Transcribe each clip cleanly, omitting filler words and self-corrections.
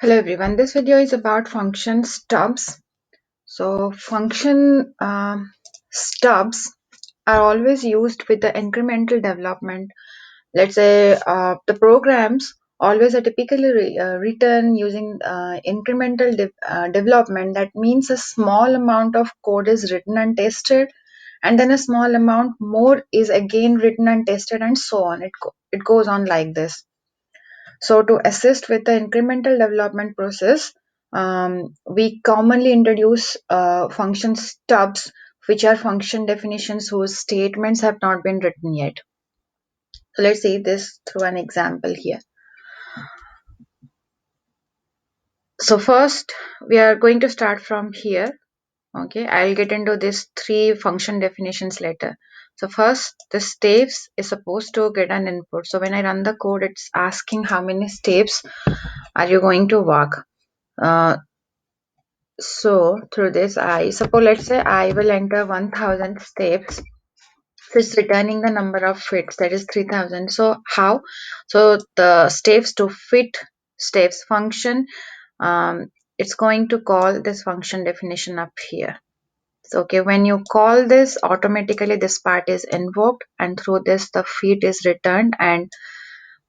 Hello everyone, this video is about function stubs. So function stubs are always used with the incremental development. Let's say the programs always are typically written using incremental development. That means a small amount of code is written and tested, and then a small amount more is again written and tested, and so on. It goes on like this. So to assist with the incremental development process, we commonly introduce function stubs, which are function definitions whose statements have not been written yet. So let's see this through an example here. So first, we are going to start from here. Okay, I'll get into these three function definitions later. So first, the steps is supposed to get an input. So when I run the code, it's asking how many steps are you going to walk. Uh, So through this, let's say I will enter 1000 steps. So it's returning the number of fits, that is 3000. So how? So the steps to fit steps function, it's going to call this function definition up here. So okay, when you call this, automatically this part is invoked, and through this the fit is returned and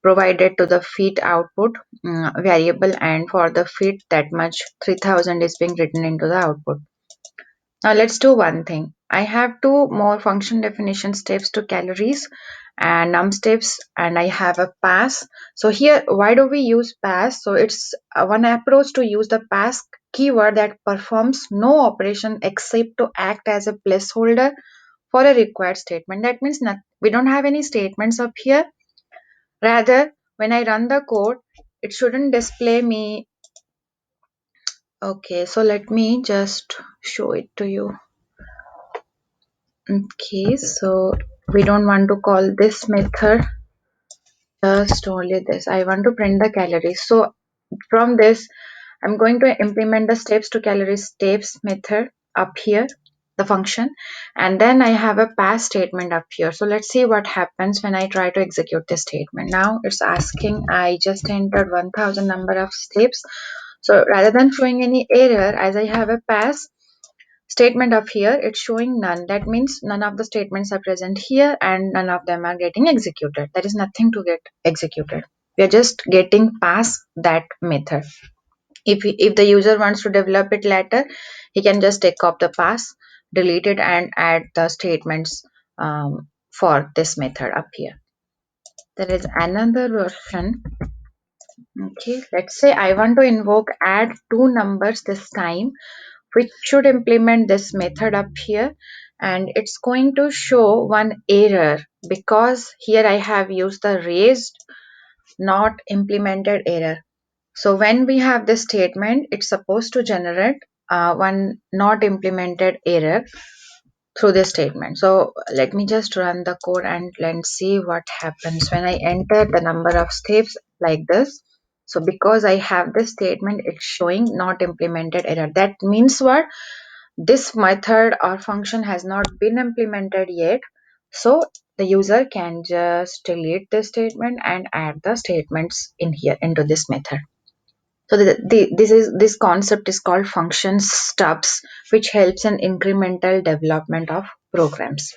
provided to the fit output variable, and for the fit that much 3000 is being written into the output. Now let's do one thing. I have two more function definition steps to calories and num steps, and I have a pass. So here, why do we use pass? So it's one approach to use the pass keyword that performs no operation except to act as a placeholder for a required statement. That means we don't have any statements up here. Rather, when I run the code, it shouldn't display me. Okay, so let me just show it to you. Okay, so we don't want to call this method, just only this. I want to print the calories. So from this, I'm going to implement the steps to calories steps method up here, the function, and then I have a pass statement up here. So let's see what happens when I try to execute this statement. Now it's asking, I just entered 1000 number of steps. So rather than showing any error, as I have a pass statement up here, it's showing none. That means none of the statements are present here and none of them are getting executed. There is nothing to get executed. We are just getting past that method. If the user wants to develop it later, he can just take off the pass, delete it, and add the statements for this method up here. There is another version. Okay, let's say I want to invoke add two numbers this time, which should implement this method up here, and it's going to show one error because here I have used the raised not implemented error. So when we have this statement, it's supposed to generate one not implemented error through this statement. So let me just run the code and let's see what happens when I enter the number of steps like this. So because I have this statement, it's showing not implemented error. That means what? This method or function has not been implemented yet. So the user can just delete this statement and add the statements in here into this method. So this concept is called function stubs, which helps in incremental development of programs.